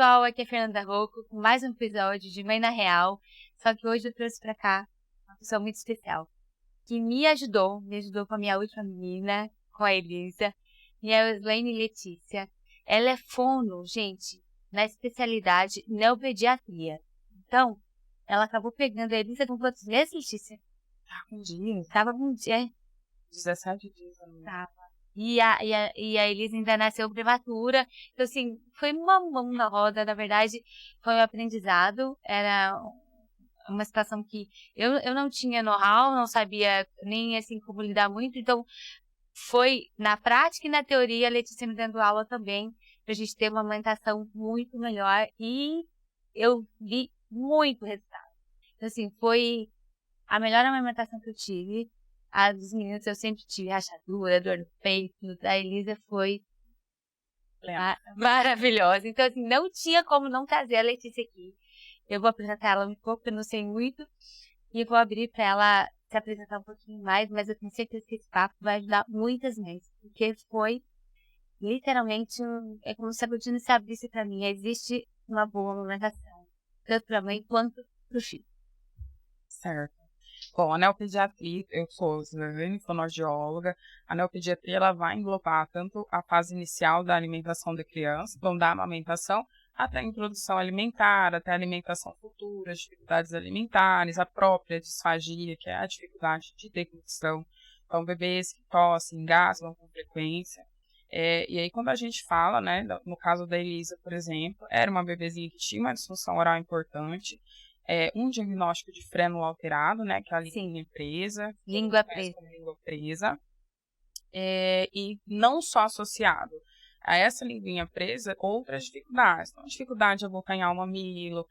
pessoal, aqui é a Fernanda Rocco, com mais um episódio de Mãe na Real, só que hoje eu trouxe pra cá uma pessoa muito especial, que me ajudou com a minha última menina, com a Elisa, e a Eslaine Letícia. Ela é fono, gente, na especialidade neopediatria. Então, ela acabou pegando a Elisa com quantos meses, Letícia? Tava com um dia. 17 dias. Tava. E a Elisa ainda nasceu prematura. Então, assim, foi uma mão na roda, na verdade, foi um aprendizado. Era uma situação que eu não tinha know-how, não sabia nem, assim, como lidar muito. Então, foi na prática e na teoria, a Letícia me dando aula também, pra gente ter uma amamentação muito melhor. E eu vi muito resultado. Então, assim, foi a melhor amamentação que eu tive. A dos meninos eu sempre tive rachadura, dor no peito. A Elisa foi maravilhosa. Então, assim, não tinha como não trazer a Letícia aqui. Eu vou apresentar ela um pouco, eu não sei muito. E eu vou abrir para ela se apresentar um pouquinho mais. Mas eu tenho certeza que esse papo vai ajudar muitas mães. Porque foi literalmente é como se a rotina se abrisse para mim. Existe uma boa amamentação, tanto para a mãe quanto para o filho. Certo. Bom, a neopediatria, eu sou fonoaudióloga. A neopediatria, ela vai englobar tanto a fase inicial da alimentação da criança, então da amamentação, até a introdução alimentar, até a alimentação futura, as dificuldades alimentares, a própria disfagia, que é a dificuldade de deglutição. Então, bebês que tossem, engasgam com frequência. E aí, quando a gente fala, né, no caso da Elisa, por exemplo, era uma bebezinha que tinha uma disfunção oral importante, um diagnóstico de frênulo alterado, né, que é a língua presa. Língua presa. Língua presa. E não só associado a essa linguinha presa, outras dificuldades. Então, dificuldade de abocanhar o mamilo,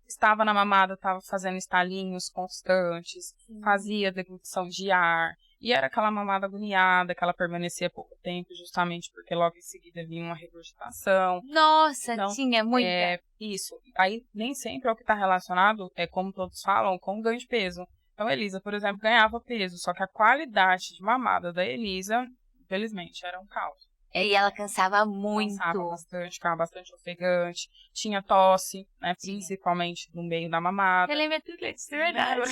estava na mamada, estava fazendo estalinhos constantes, fazia deglutição de ar, e era aquela mamada agoniada, que ela permanecia pouco tempo, justamente porque logo em seguida vinha uma regurgitação. Nossa, então, tinha muita. Isso. Aí nem sempre é o que está relacionado, como todos falam, com ganho de peso. Então, a Elisa, por exemplo, ganhava peso, só que a qualidade de mamada da Elisa, infelizmente, era um caos. E ela cansava muito. Cansava bastante, ficava bastante ofegante, tinha tosse, né, principalmente no meio da mamada. Eu lembro tudo disso, é verdade.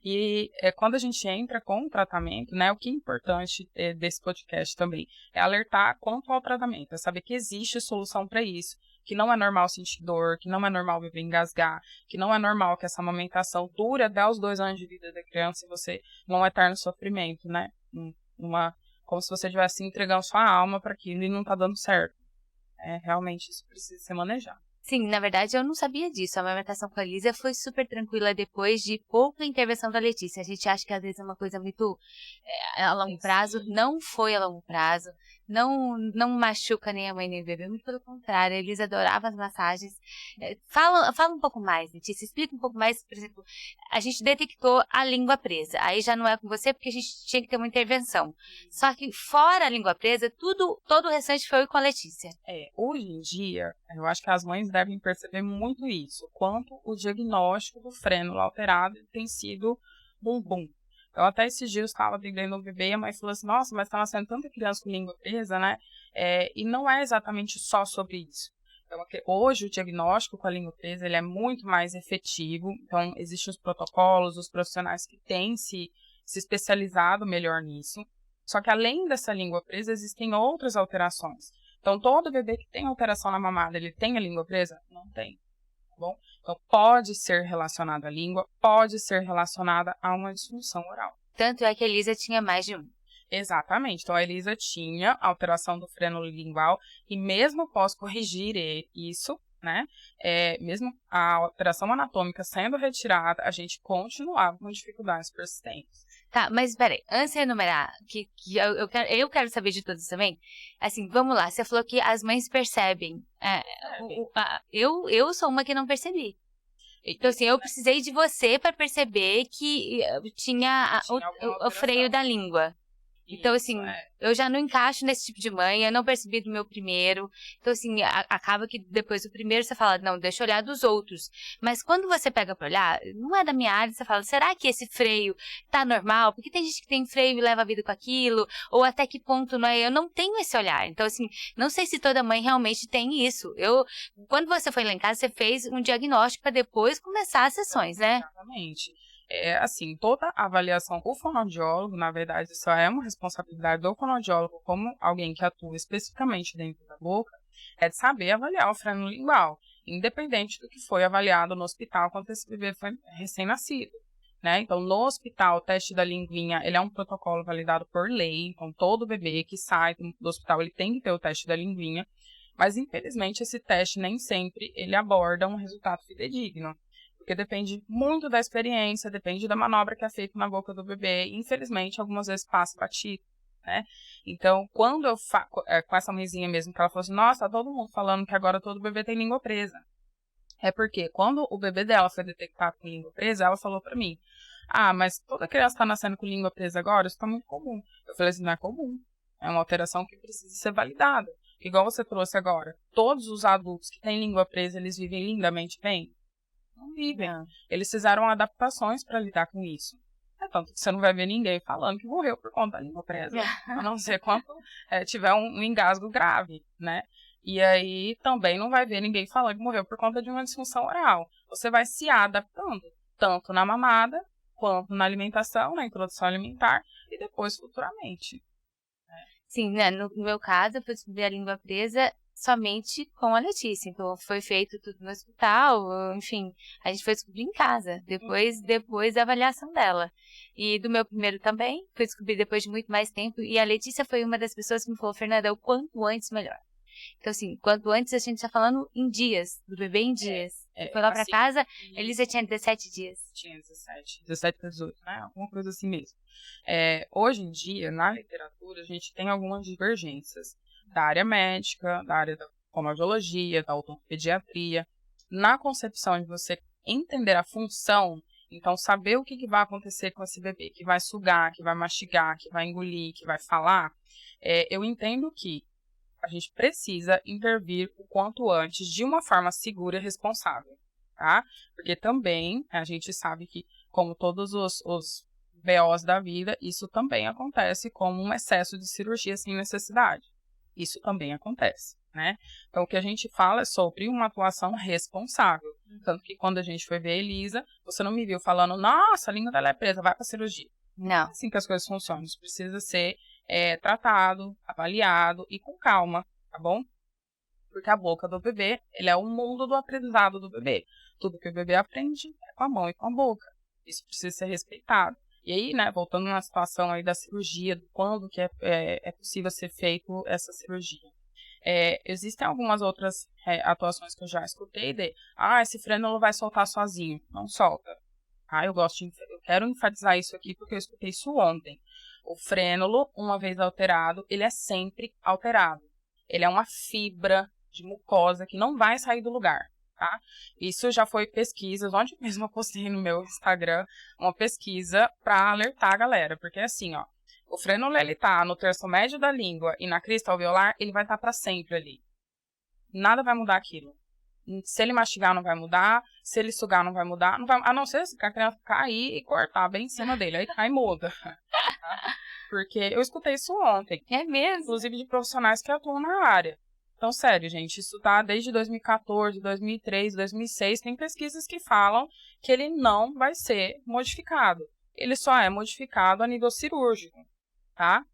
E quando a gente entra com o tratamento, né, o que é importante desse podcast também é alertar quanto ao tratamento, é saber que existe solução para isso, que não é normal sentir dor, que não é normal o bebê engasgar, que não é normal que essa amamentação dure até os 2 anos de vida da criança e você não eterno sofrimento, né? Como se você estivesse entregando sua alma para aquilo e não está dando certo. Realmente isso precisa ser manejado. Sim, na verdade eu não sabia disso. A amamentação com a Elisa foi super tranquila depois de pouca intervenção da Letícia. A gente acha que às vezes é uma coisa muito a longo prazo. Não foi a longo prazo. Não machuca nem a mãe nem o bebê. Muito pelo contrário, a Elisa adorava as massagens. Fala um pouco mais, Letícia. Explica um pouco mais. Por exemplo, a gente detectou a língua presa. Aí já não é com você porque a gente tinha que ter uma intervenção. Só que fora a língua presa, todo o restante foi com a Letícia. Hoje em dia, eu acho que as mães devem perceber muito isso, quanto o diagnóstico do frênulo alterado tem sido boom. Então, até esses dias eu estava atendendo o bebê e a mãe falou assim, nossa, mas está nascendo tanta criança com língua presa, né? E não é exatamente só sobre isso. Então, hoje o diagnóstico com a língua presa ele é muito mais efetivo. Então, existem os protocolos, os profissionais que têm se especializado melhor nisso. Só que além dessa língua presa, existem outras alterações. Então, todo bebê que tem alteração na mamada, ele tem a língua presa? Não tem, tá bom? Então, pode ser relacionado à língua, pode ser relacionada a uma disfunção oral. Tanto é que a Elisa tinha mais de um. Exatamente. Então, a Elisa tinha alteração do frênulo lingual e mesmo após corrigir isso, né, mesmo a alteração anatômica sendo retirada, a gente continuava com dificuldades persistentes. Tá, mas peraí, antes de enumerar, que eu quero saber de todos também, assim, vamos lá, você falou que as mães percebem, eu sou uma que não percebi. Então, assim, eu precisei de você para perceber que tinha o freio da língua. Então, assim, eu já não encaixo nesse tipo de mãe, eu não percebi do meu primeiro. Então, assim, acaba que depois do primeiro você fala, não, deixa eu olhar dos outros. Mas quando você pega pra olhar, não é da minha área, você fala, será que esse freio tá normal? Porque tem gente que tem freio e leva a vida com aquilo, ou até que ponto não é? Eu não tenho esse olhar. Então, assim, não sei se toda mãe realmente tem isso. Quando você foi lá em casa, você fez um diagnóstico para depois começar as sessões, né? Exatamente. Assim, toda avaliação com o fonoaudiólogo, na verdade, isso é uma responsabilidade do fonoaudiólogo, como alguém que atua especificamente dentro da boca, é de saber avaliar o freno lingual, independente do que foi avaliado no hospital quando esse bebê foi recém-nascido, né? Então, no hospital, o teste da linguinha, ele é um protocolo validado por lei, então todo bebê que sai do hospital, ele tem que ter o teste da linguinha, mas, infelizmente, esse teste nem sempre ele aborda um resultado fidedigno. Porque depende muito da experiência, depende da manobra que é feita na boca do bebê. E, infelizmente, algumas vezes passa batido, né? Então, quando eu com essa mãezinha mesmo, que ela falou assim, nossa, tá todo mundo falando que agora todo bebê tem língua presa. É porque quando o bebê dela foi detectado com língua presa, ela falou pra mim, mas toda criança tá nascendo com língua presa agora, isso tá muito comum. Eu falei assim, não é comum. É uma alteração que precisa ser validada. Igual você trouxe agora, todos os adultos que têm língua presa, eles vivem lindamente bem? Não vivem. Eles fizeram adaptações para lidar com isso. Tanto que você não vai ver ninguém falando que morreu por conta da língua presa. A não ser quando tiver um engasgo grave, né? E aí também não vai ver ninguém falando que morreu por conta de uma disfunção oral. Você vai se adaptando, tanto na mamada, quanto na alimentação, na introdução alimentar, e depois futuramente. Sim, né? No meu caso, eu fui descobrir a língua presa somente com a Letícia. Então, foi feito tudo no hospital, enfim, a gente foi descobrir em casa, depois da avaliação dela. E do meu primeiro também, fui descobrir depois de muito mais tempo. E a Letícia foi uma das pessoas que me falou, Fernanda, o quanto antes melhor. Então, assim, quanto antes a gente tá falando em dias, do bebê em dias. Foi lá pra casa, a Elisa tinha 17 dias. Tinha 17 para 18, né? Alguma coisa assim mesmo. Hoje em dia, na literatura, a gente tem algumas divergências da área médica, da área da fonoaudiologia, da odontopediatria, na concepção de você entender a função, então saber o que vai acontecer com esse bebê, que vai sugar, que vai mastigar, que vai engolir, que vai falar. Eu entendo que a gente precisa intervir o quanto antes de uma forma segura e responsável, tá? Porque também a gente sabe que, como todos os BOs da vida, isso também acontece como um excesso de cirurgia sem necessidade. Isso também acontece, né? Então, o que a gente fala é sobre uma atuação responsável. Tanto que quando a gente foi ver a Elisa, você não me viu falando, nossa, a língua dela é presa, vai pra cirurgia. Não. É assim que as coisas funcionam. Isso precisa ser tratado, avaliado e com calma, tá bom? Porque a boca do bebê, ele é o mundo do aprendizado do bebê. Tudo que o bebê aprende é com a mão e com a boca. Isso precisa ser respeitado. E aí, né, voltando na situação aí da cirurgia, quando que é possível ser feito essa cirurgia. Existem algumas outras atuações que eu já escutei esse frênulo vai soltar sozinho. Não solta. Eu quero enfatizar isso aqui porque eu escutei isso ontem. O frênulo, uma vez alterado, ele é sempre alterado. Ele é uma fibra de mucosa que não vai sair do lugar, tá? Isso já foi pesquisas, onde mesmo eu postei no meu Instagram, uma pesquisa para alertar a galera, porque assim, ó, o frênulo, ele tá no terço médio da língua e na crista alveolar, ele vai estar para sempre ali. Nada vai mudar aquilo. Se ele mastigar, não vai mudar. Se ele sugar, não vai mudar. Não vai, a não ser se a criança cair e cortar bem em cima dele. Aí muda. Porque eu escutei isso ontem. É mesmo? Inclusive de profissionais que atuam na área. Então, sério, gente, isso tá desde 2014, 2003, 2006. Tem pesquisas que falam que ele não vai ser modificado. Ele só é modificado a nível cirúrgico, tá?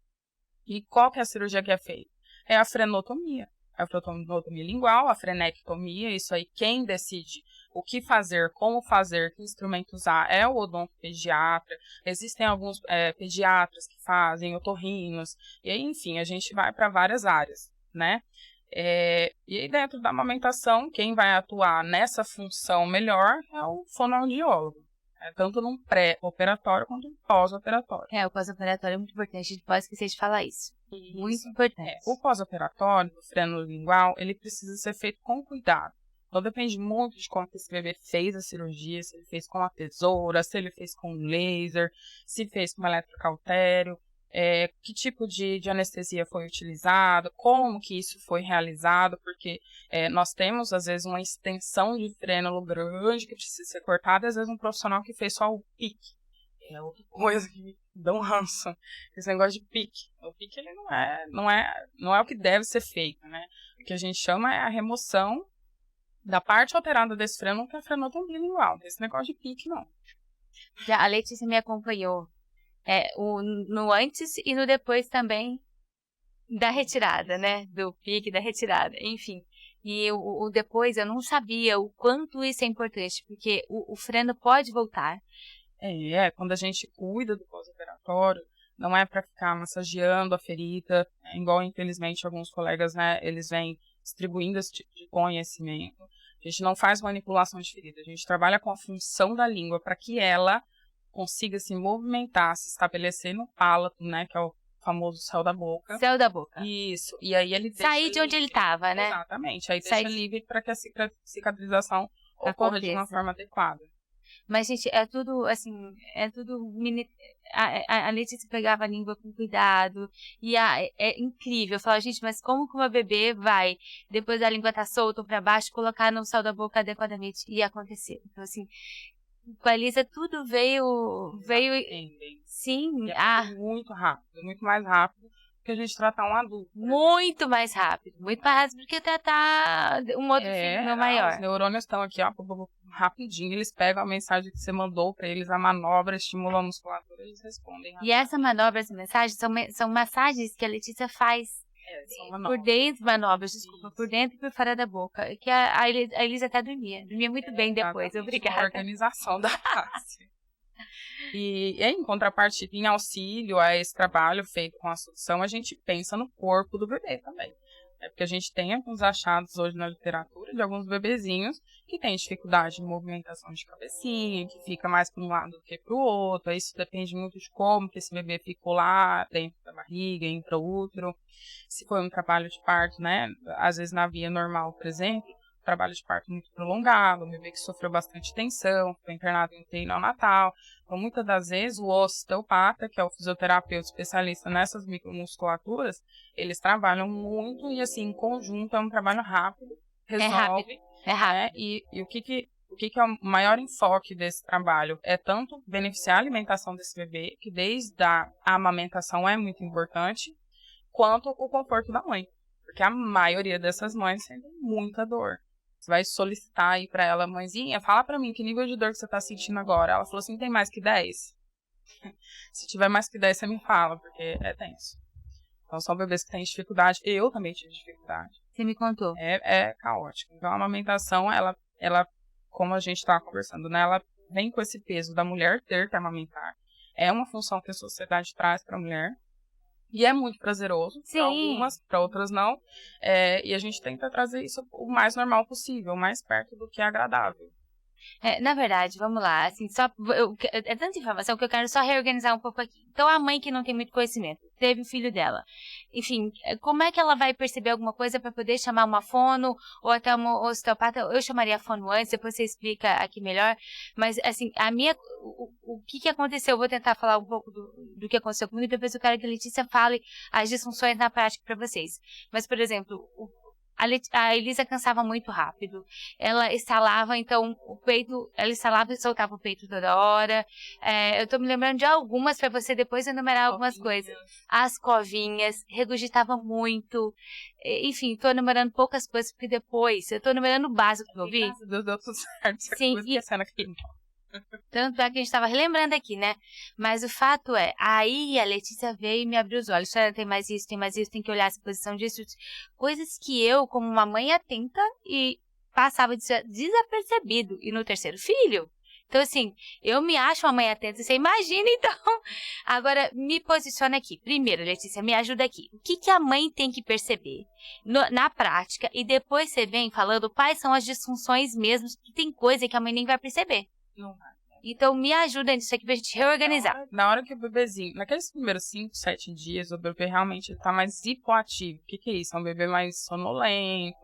E qual que é a cirurgia que é feita? É a frenotomia. A frenotomia lingual, a frenectomia, isso aí quem decide o que fazer, como fazer, que instrumento usar é o odontopediatra. Existem alguns pediatras que fazem, otorrinos, e aí, enfim, a gente vai para várias áreas, né? E aí dentro da amamentação, quem vai atuar nessa função melhor é o fonoaudiólogo. Tanto num pré-operatório quanto no pós-operatório. O pós-operatório é muito importante, a gente pode esquecer de falar isso. Muito importante. O pós-operatório do freno lingual, ele precisa ser feito com cuidado. Então depende muito de como esse bebê fez a cirurgia, se ele fez com a tesoura, se ele fez com laser, se fez com eletrocautério. que tipo de anestesia foi utilizado, como que isso foi realizado, porque nós temos, às vezes, uma extensão de frênulo grande que precisa ser cortada, e às vezes um profissional que fez só o pique. É outra coisa que dá um ranço, esse negócio de pique. O pique ele não é o que deve ser feito, né? O que a gente chama é a remoção da parte alterada desse frênulo, que é a frenota umbilical. Esse negócio de pique, não. Já a Letícia me acompanhou no antes e no depois também da retirada, né? Do pique, da retirada, enfim. E o depois eu não sabia o quanto isso é importante, porque o freno pode voltar. Quando a gente cuida do pós-operatório, não é para ficar massageando a ferida, igual, infelizmente, alguns colegas, né, eles vêm distribuindo esse tipo de conhecimento. A gente não faz manipulação de ferida, a gente trabalha com a função da língua para que ela consiga se movimentar, se estabelecer no palato, né, que é o famoso céu da boca. Céu da boca. Isso, e aí ele sair de onde ele estava, né? Exatamente, aí deixa livre para que a cicatrização ocorra de uma forma adequada. Mas, gente, é tudo, assim, a Letícia pegava a língua com cuidado, e é incrível. Eu falo, gente, mas como que uma bebê vai, depois da língua tá solta ou pra baixo, colocar no céu da boca adequadamente? E aconteceu. Então, assim, com a Elisa tudo veio... Sim. Muito rápido, muito mais rápido que a gente tratar um adulto. Muito mais rápido do que tratar um outro filho meu maior. Os neurônios estão aqui, ó, rapidinho, eles pegam a mensagem que você mandou para eles, a manobra, estimula a musculatura, eles respondem. E essa manobra, essa mensagem, são massagens que a Letícia faz por dentro, por dentro e por fora da boca, que a Elisa até dormia muito bem depois, obrigada. A organização da face. E em contrapartida, em auxílio a esse trabalho feito com a sucção, a gente pensa no corpo do bebê também. Porque a gente tem alguns achados hoje na literatura de alguns bebezinhos que têm dificuldade de movimentação de cabecinha, que fica mais para um lado do que para o outro. Isso depende muito de como que esse bebê ficou lá dentro da barriga, intraútero. Se foi um trabalho de parto, né? Às vezes na via normal, por exemplo, trabalho de parto muito prolongado, um bebê que sofreu bastante tensão, foi internado em UTI neonatal. Então, muitas das vezes, o osteopata, que é o fisioterapeuta especialista nessas micromusculaturas, eles trabalham muito e, assim, em conjunto, é um trabalho rápido, resolve. É rápido. Né? E o que é o maior enfoque desse trabalho? É tanto beneficiar a alimentação desse bebê, que desde a amamentação é muito importante, quanto o conforto da mãe. Porque a maioria dessas mães sentem muita dor. Você vai solicitar aí pra ela, mãezinha, fala pra mim que nível de dor que você tá sentindo agora. Ela falou assim, tem mais que 10? Se tiver mais que 10, você me fala, porque é tenso. Então, são bebês que têm dificuldade. Eu também tive dificuldade. Você me contou. É caótico. Então, a amamentação, ela, como a gente tava conversando, né? Ela vem com esse peso da mulher ter que amamentar. É uma função que a sociedade traz pra mulher. E é muito prazeroso, para algumas, para outras não. E a gente tenta trazer isso o mais normal possível, o mais perto do que é agradável. Na verdade, vamos lá, assim, é tanta informação que eu quero só reorganizar um pouco aqui. Então, a mãe que não tem muito conhecimento, teve o filho dela. Enfim, como é que ela vai perceber alguma coisa para poder chamar uma fono ou até uma osteopata? Eu chamaria a fono antes, depois você explica aqui melhor. Mas, assim, o que aconteceu? Eu vou tentar falar um pouco do que aconteceu comigo e depois eu quero que a Letícia fale as disfunções na prática para vocês. Mas, por exemplo, a Elisa cansava muito rápido. Ela estalava, então, ela estalava e soltava o peito toda hora. Eu tô me lembrando de algumas para você depois enumerar algumas coisas. As covinhas, regurgitava muito. Enfim, tô enumerando poucas coisas, porque depois, eu tô enumerando o básico que eu vi. Deu tudo certo. Sim, tanto é que a gente estava relembrando aqui, né? Mas o fato é, aí a Letícia veio e me abriu os olhos. Tem mais isso, tem que olhar essa posição disso. Coisas que eu, como uma mãe atenta, e passava desapercebido. E no terceiro filho. Então, assim, eu me acho uma mãe atenta. Você imagina, então. Agora, me posiciona aqui. Primeiro, Letícia, me ajuda aqui. O que a mãe tem que perceber na prática? E depois você vem falando quais são as disfunções mesmo. Que tem coisa que a mãe nem vai perceber. Não vai. Então, me ajuda nisso aqui pra gente reorganizar. Na hora que o bebezinho, naqueles primeiros 5, 7 dias, o bebê realmente tá mais hipoativo. O que é isso? É um bebê mais sonolento,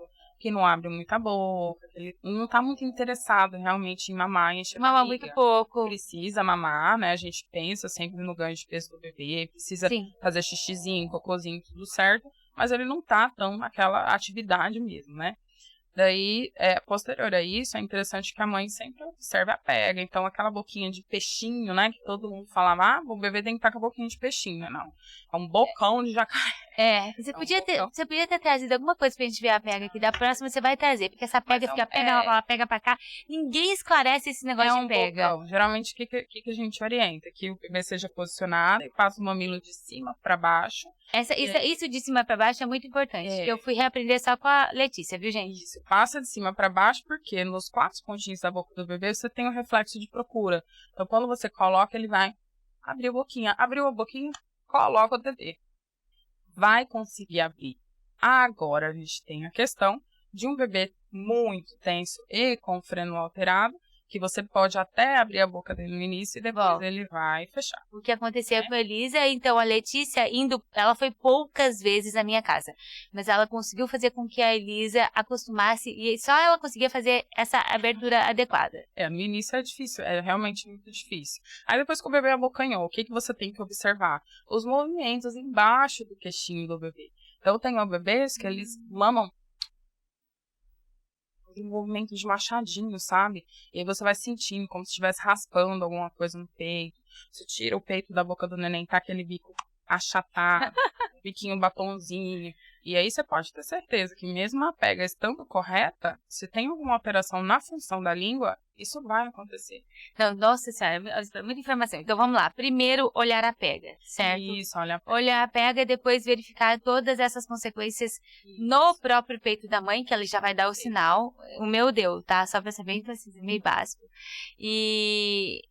que não abre muita boca, que ele não tá muito interessado realmente em mamar e encher a Mama barriga. muito pouco. Precisa mamar, né? A gente pensa sempre no ganho de peso do bebê, precisa Sim. fazer xixizinho, cocôzinho, tudo certo, mas ele não tá tão naquela atividade mesmo, né? Daí, posterior a isso, é interessante que a mãe sempre observe a pega. Então, aquela boquinha de peixinho, né? Que todo mundo falava, o bebê tem que estar com a boquinha de peixinho. Não, é um bocão de jacaré. Você podia ter trazido alguma coisa pra gente ver a pega aqui. Da próxima você vai trazer, porque essa pega fica pega lá, pega pra cá. Ninguém esclarece esse negócio de pega. Bocão. Geralmente, o que a gente orienta? Que o bebê seja posicionado e passa o mamilo de cima pra baixo. Isso de cima pra baixo é muito importante. Que eu fui reaprender só com a Letícia, viu, gente? Isso, passa de cima para baixo, porque nos 4 pontinhos da boca do bebê você tem um reflexo de procura. Então, quando você coloca, ele vai abrir a boquinha. Abriu a boquinha, coloca o bebê. Vai conseguir abrir. Agora, a gente tem a questão de um bebê muito tenso e com freno alterado, que você pode até abrir a boca dele no início e depois ele vai fechar. O que aconteceu com a Elisa, então a Letícia ela foi poucas vezes na minha casa, mas ela conseguiu fazer com que a Elisa acostumasse e só ela conseguia fazer essa abertura adequada. No início é difícil, é realmente muito difícil. Aí depois que o bebê abocanhou, o que você tem que observar? Os movimentos embaixo do queixinho do bebê. Então tem bebês que eles mamam um movimento de machadinho, sabe? E aí você vai sentindo como se estivesse raspando alguma coisa no peito. Você tira o peito da boca do neném, tá aquele bico achatado, biquinho batonzinho. E aí você pode ter certeza que mesmo a pega estando correta, se tem alguma alteração na função da língua, isso vai acontecer. Não, nossa senhora, muita informação. Então vamos lá. Primeiro, olhar a pega, certo? Isso, olha a pega. Olhar a pega e depois verificar todas essas consequências no próprio peito da mãe, que ela já vai dar o sinal. O meu deu, tá? Só pra saber, então, assim, meio básico. E,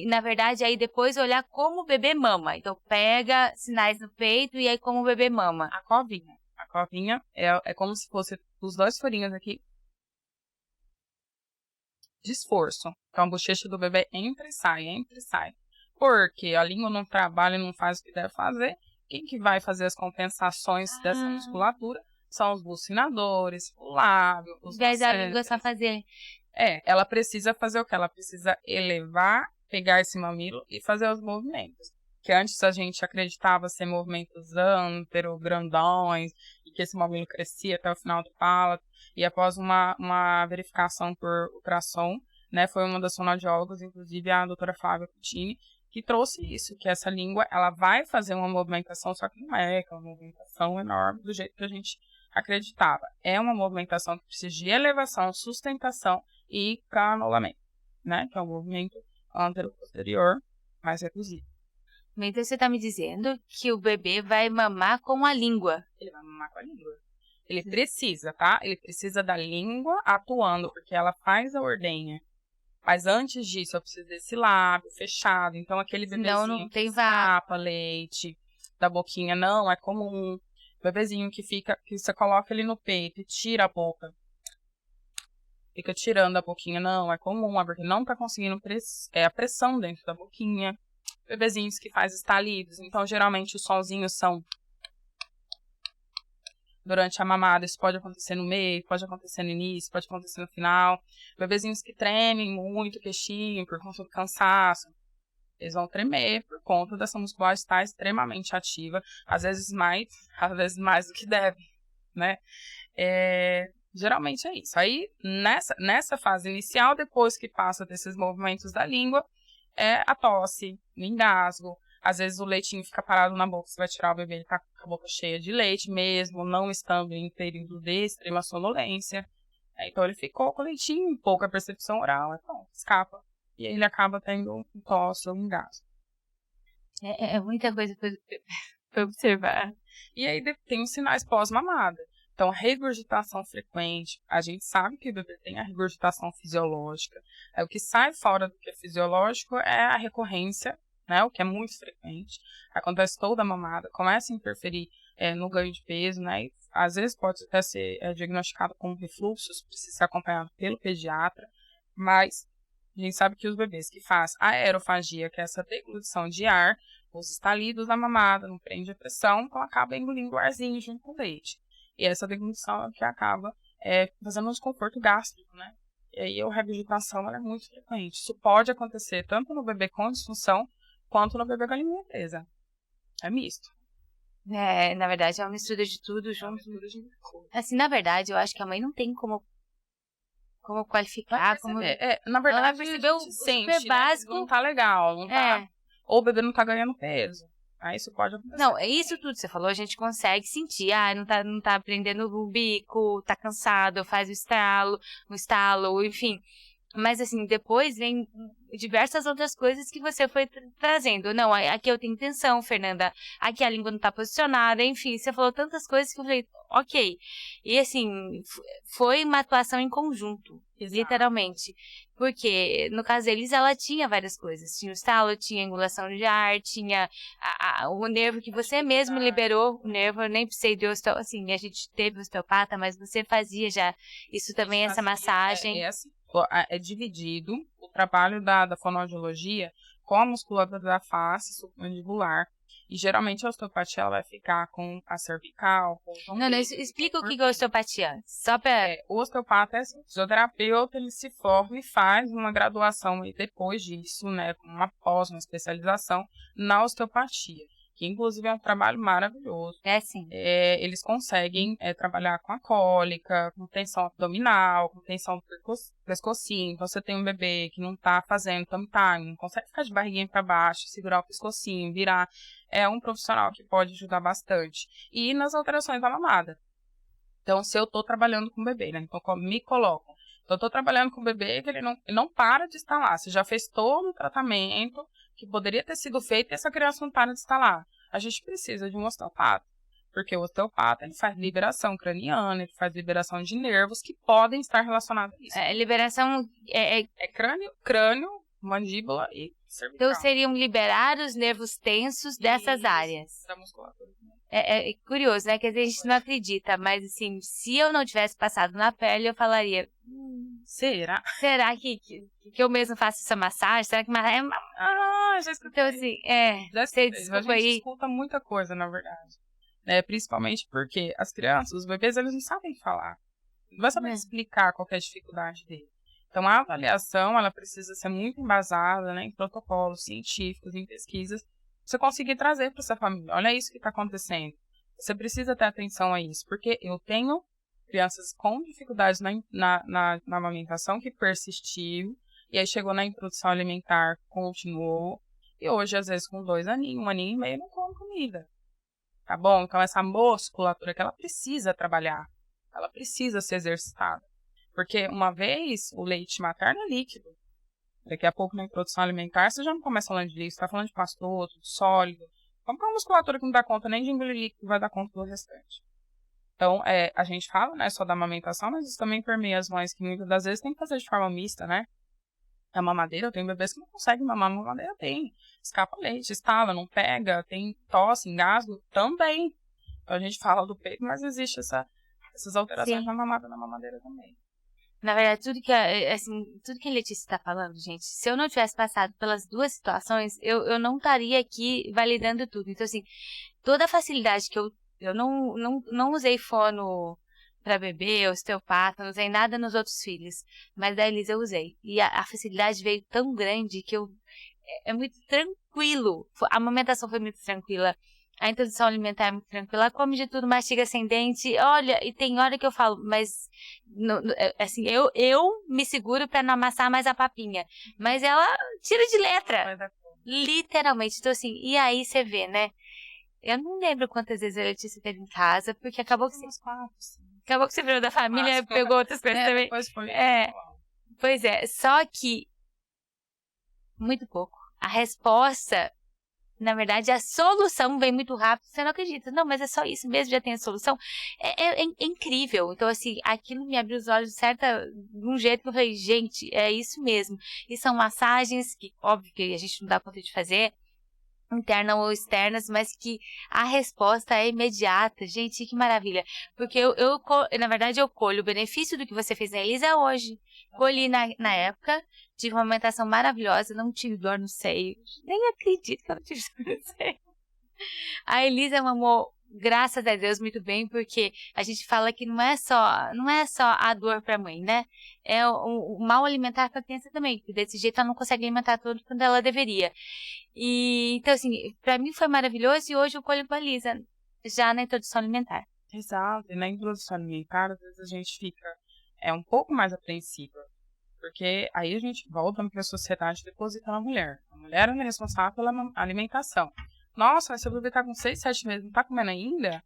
na verdade, aí depois olhar como o bebê mama. Então, pega sinais no peito e aí como o bebê mama. A covinha. A covinha é como se fosse os 2 furinhos aqui de esforço. Então, a bochecha do bebê entra e sai, entra e sai. Porque a língua não trabalha e não faz o que deve fazer. Quem que vai fazer as compensações dessa musculatura são os bucinadores, o lábio, os dentes. A língua só fazer. Ela precisa fazer o quê? Ela precisa elevar, pegar esse mamilo e fazer os movimentos. Que antes a gente acreditava ser movimentos ântero, grandões, e que esse mamilo crescia até o final do palato. E após uma verificação por ultrassom, né, foi uma das fonoaudiólogas, inclusive a doutora Flávia Puccini, que trouxe isso, que essa língua ela vai fazer uma movimentação, só que não é aquela movimentação enorme do jeito que a gente acreditava. É uma movimentação que precisa de elevação, sustentação e canolamento, né, que é o movimento antero-posterior mais reduzido. Então você está me dizendo que o bebê vai mamar com a língua. Ele vai mamar com a língua. Ele precisa, tá? Ele precisa da língua atuando, porque ela faz a ordenha. Mas antes disso, eu preciso desse lábio fechado. Então, aquele bebezinho não tem que escapa leite da boquinha, não é comum. Bebezinho que você coloca ele no peito e tira a boca. Fica tirando a boquinha, não é comum, porque não tá conseguindo a pressão dentro da boquinha. Bebezinhos que faz estalidos, então geralmente os sonzinhos são durante a mamada. Isso pode acontecer no meio, pode acontecer no início, pode acontecer no final. Bebezinhos que tremem muito o queixinho por conta do cansaço, eles vão tremer por conta dessa musculatura estar extremamente ativa, às vezes mais do que deve, né? Geralmente é isso. Aí, nessa fase inicial, depois que passa desses movimentos da língua, é a tosse, o engasgo. Às vezes o leitinho fica parado na boca, você vai tirar o bebê, ele tá com a boca cheia de leite, mesmo não estando em período de extrema sonolência. Então ele ficou com o leitinho, pouca percepção oral, então escapa. E aí ele acaba tendo um tosse ou um engasgo. É muita coisa para observar. E aí tem os sinais pós-mamada. Então, regurgitação frequente, a gente sabe que o bebê tem a regurgitação fisiológica. O que sai fora do que é fisiológico é a recorrência, né, o que é muito frequente. Acontece toda a mamada, começa a interferir no ganho de peso, né, e às vezes pode até ser diagnosticado como refluxo, precisa ser acompanhado pelo pediatra, mas a gente sabe que os bebês que fazem a aerofagia, que é essa deglutição de ar, os estalidos da mamada, não prende a pressão, então acaba engolindo o arzinho junto com o leite. E essa deglutição é o que acaba fazendo um desconforto gástrico, né? E aí a regurgitação ela é muito frequente. Isso pode acontecer tanto no bebê com disfunção, quanto no bebê com anemia presa. É misto. Na verdade, é uma mistura de tudo junto. Assim, na verdade, eu acho que a mãe não tem como qualificar, na verdade, ela vai perceber o super básico. Não tá legal, não tá... Ou o bebê não tá ganhando peso. Aí isso pode acontecer. Não, isso tudo que você falou, a gente consegue sentir. Não tá prendendo o bico, tá cansado, faz o estalo, enfim. Mas, assim, depois vem diversas outras coisas que você foi trazendo. Não, aqui eu tenho intenção, Fernanda. Aqui a língua não tá posicionada. Enfim, você falou tantas coisas que eu falei, ok. E, assim, foi uma atuação em conjunto, literalmente. Porque, no caso deles, ela tinha várias coisas. Tinha o estalo, tinha a angulação de ar, tinha o nervo que você mesmo liberou. O nervo, eu nem precisei de osteopata. Assim, a gente teve osteopata, mas você fazia já isso também, essa massagem. É dividido o trabalho da fonoaudiologia com a musculatura da face submandibular. E geralmente a osteopatia ela vai ficar com a cervical. Não, explica o que é osteopatia. O osteopata é assim, o fisioterapeuta, ele se forma e faz uma graduação e depois disso, né, uma uma especialização na osteopatia. Que inclusive é um trabalho maravilhoso. Sim. Eles conseguem trabalhar com a cólica, com tensão abdominal, com tensão do pescocinho. Então, você tem um bebê que não está fazendo tummy time, não consegue ficar de barriguinha para baixo, segurar o pescocinho, virar. É um profissional que pode ajudar bastante. E nas alterações da mamada. Então, se eu estou trabalhando com o bebê, né? Então, me coloco. Então, eu estou trabalhando com o bebê que ele não para de instalar. Você já fez todo o tratamento que poderia ter sido feito e essa criança não para de instalar. A gente precisa de um osteopata, porque o osteopata ele faz liberação craniana, ele faz liberação de nervos que podem estar relacionados a isso. Liberação crânio, mandíbula e cervical. Então seriam liberar os nervos tensos dessas áreas. Da musculatura. É curioso, né? Que a gente não acredita, mas assim, se eu não tivesse passado na pele, eu falaria... Será? Será que eu mesmo faço essa massagem? Será que... já escutei. Então, assim, desculpa aí. A gente escuta muita coisa, na verdade. Principalmente porque as crianças, os bebês, eles não sabem falar. Não vai saber explicar qual é a dificuldade dele. Então, a avaliação, ela precisa ser muito embasada, né, em protocolos científicos, em pesquisas, você conseguir trazer para essa família. Olha isso que está acontecendo. Você precisa ter atenção a isso, porque eu tenho crianças com dificuldades na amamentação que persistiu, e aí chegou na introdução alimentar, continuou, e hoje, às vezes, com 2 aninhos, 1 aninho e meio, não come comida. Tá bom? Então, essa musculatura que ela precisa trabalhar, ela precisa ser exercitada. Porque uma vez o leite materno é líquido. Daqui a pouco na introdução alimentar você já não começa falando de líquido, você está falando de pastoso, de sólido. Como que é uma musculatura que não dá conta nem de engolir líquido vai dar conta do restante? Então, a gente fala, né, só da amamentação, mas isso também permeia as mães que muitas das vezes tem que fazer de forma mista, né? A mamadeira, tem bebês que não conseguem mamar, a mamadeira tem. Escapa leite, estala, não pega, tem tosse, engasgo, também. Então a gente fala do peito, mas existe essas alterações na mamadeira também. Na verdade, tudo que a Letícia está falando, gente, se eu não tivesse passado pelas duas situações, eu não estaria aqui validando tudo. Então, assim, toda a facilidade que eu não usei fono para bebê, osteopata, não usei nada nos outros filhos, mas da Elisa eu usei. E a facilidade veio tão grande que é muito tranquilo. A amamentação foi muito tranquila. A introdução alimentar é muito tranquila. Ela come de tudo, mastiga sem dente. Olha, e tem hora que eu falo, mas assim, eu me seguro para não amassar mais a papinha. Mas ela tira de letra. Literalmente. Então, assim, e aí você vê, né? Eu não lembro quantas vezes a Letícia teve em casa, porque acabou que você virou da família e pegou outras coisas também. Pois é, só que muito pouco. A resposta, na verdade, a solução vem muito rápido, você não acredita. Não, mas é só isso mesmo, já tem a solução. É incrível. Então, assim, aquilo me abriu os olhos de um jeito que eu falei, gente, é isso mesmo. E são massagens que, óbvio que a gente não dá conta de fazer, internas ou externas, mas que a resposta é imediata. Gente, que maravilha. Porque na verdade, eu colho o benefício do que você fez na Elisa hoje. Colhi na época, tive uma amamentação maravilhosa, não tive dor no seio. Nem acredito que eu não tive dor no seio. A Elisa mamou graças a Deus, muito bem, porque a gente fala que não é só a dor para a mãe, né? É o mal alimentar para a criança também, porque desse jeito ela não consegue alimentar tudo quando ela deveria. E então, assim, para mim foi maravilhoso e hoje eu colho baliza já na introdução alimentar. Exato. E na introdução alimentar, às vezes a gente fica um pouco mais apreensiva. Porque aí a gente volta para a sociedade e deposita na mulher. A mulher é responsável pela alimentação. Nossa, mas seu bebê tá com 6, 7 meses, não tá comendo ainda?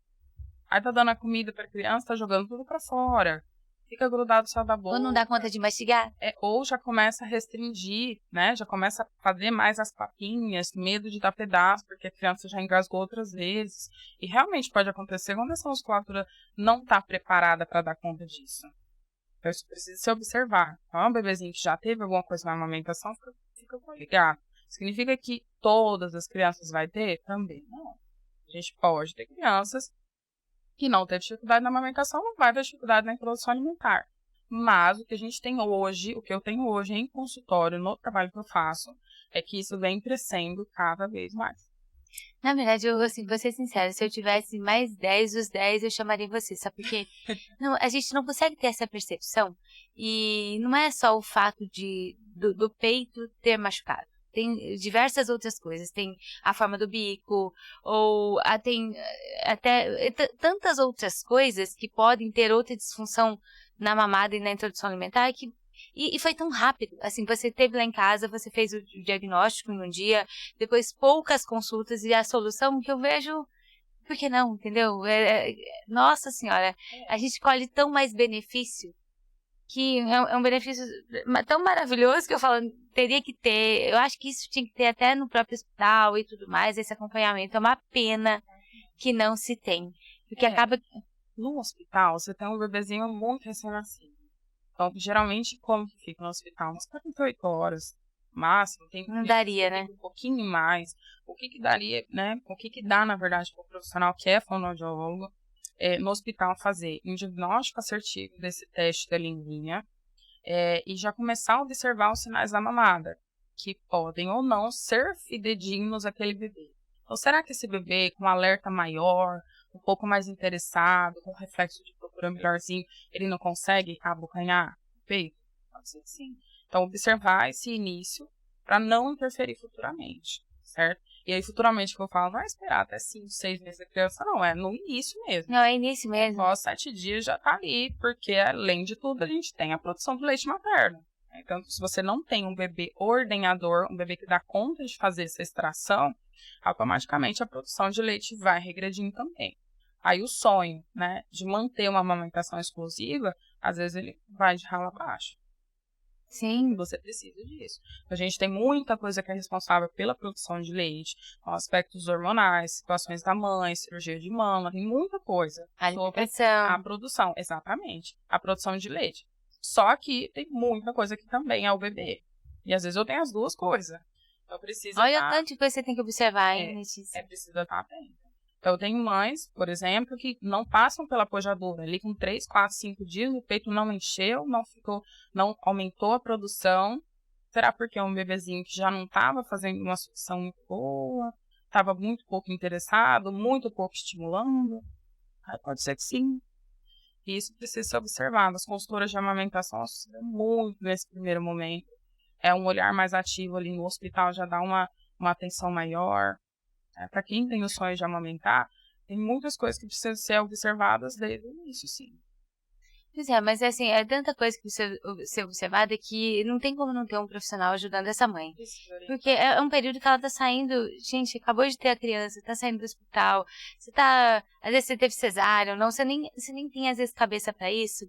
Aí tá dando a comida pra criança, tá jogando tudo pra fora. Fica grudado só da boca. Ou não dá conta de mastigar? Ou já começa a restringir, né? Já começa a fazer mais as papinhas, medo de dar pedaço, porque a criança já engasgou outras vezes. E realmente pode acontecer quando essa musculatura não tá preparada para dar conta disso. Então isso precisa se observar. Então, é um bebezinho que já teve alguma coisa na amamentação, fica ligado. Significa que todas as crianças vai ter? Também não. A gente pode ter crianças que não teve dificuldade na amamentação, não vai ter dificuldade na introdução alimentar. Mas o que a gente tem hoje, o que eu tenho hoje em consultório, no trabalho que eu faço, é que isso vem crescendo cada vez mais. Na verdade, eu, assim, vou ser sincera, se eu tivesse mais 10 dos 10, eu chamaria você, sabe por quê? Não, a gente não consegue ter essa percepção, e não é só o fato do peito ter machucado. Tem diversas outras coisas, tem a forma do bico, ou tem até tantas outras coisas que podem ter outra disfunção na mamada e na introdução alimentar e foi tão rápido, assim, você teve lá em casa, você fez o diagnóstico em um dia, depois poucas consultas e a solução que eu vejo, por que não, entendeu? Nossa Senhora, a gente colhe tão mais benefício, que é um benefício tão maravilhoso que eu falo, teria que ter, eu acho que isso tinha que ter até no próprio hospital e tudo mais, esse acompanhamento, é uma pena que não se tem, porque acaba... No hospital, você tem um bebezinho muito recém-nascido. Então, geralmente, como que fica no hospital? Umas 48 horas, máximo. Não daria, né? Um pouquinho mais. O que daria, né? O que dá, na verdade, para o profissional que é fonoaudiólogo no hospital fazer um diagnóstico assertivo desse teste da linguinha e já começar a observar os sinais da mamada, que podem ou não ser fidedignos àquele bebê. Então, será que esse bebê com um alerta maior, um pouco mais interessado, com reflexo de procura melhorzinho, ele não consegue abocanhar o peito? Pode ser que sim. Então, observar esse início para não interferir futuramente, certo? E aí, futuramente, que eu falo, não é esperar até 5, 6 meses da criança, não. É no início mesmo. Não, é início mesmo. Após 7 dias já tá ali, porque, além de tudo, a gente tem a produção do leite materno. Então, se você não tem um bebê ordenhador, um bebê que dá conta de fazer essa extração, automaticamente a produção de leite vai regredindo também. Aí o sonho, né, de manter uma amamentação exclusiva, às vezes ele vai de ralo abaixo. Sim. Você precisa disso. A gente tem muita coisa que é responsável pela produção de leite, aspectos hormonais, situações da mãe, cirurgia de mama, tem muita coisa. Alimentação. A produção, exatamente. A produção de leite. Só que tem muita coisa que também é o bebê. E às vezes eu tenho as duas coisas. Então precisa. Olha o tanto de coisa que você tem que observar, hein, Letícia? Precisa estar atento. Então, eu tenho mães, por exemplo, que não passam pela pojadura. Ali com 3, 4, 5 dias, o peito não encheu, não aumentou a produção. Será porque é um bebezinho que já não estava fazendo uma sucção muito boa, estava muito pouco interessado, muito pouco estimulando? Aí pode ser que sim. E isso precisa ser observado. As consultoras de amamentação auxiliam muito nesse primeiro momento. É um olhar mais ativo ali no hospital, já dá uma atenção maior. Para quem tem o sonho de amamentar, tem muitas coisas que precisam ser observadas desde o início, sim. Pois é, mas assim, é tanta coisa que precisa ser observada que não tem como não ter um profissional ajudando essa mãe. Porque é um período que ela tá saindo, gente, acabou de ter a criança, tá saindo do hospital, às vezes você teve cesárea ou não, você nem tem às vezes cabeça pra isso,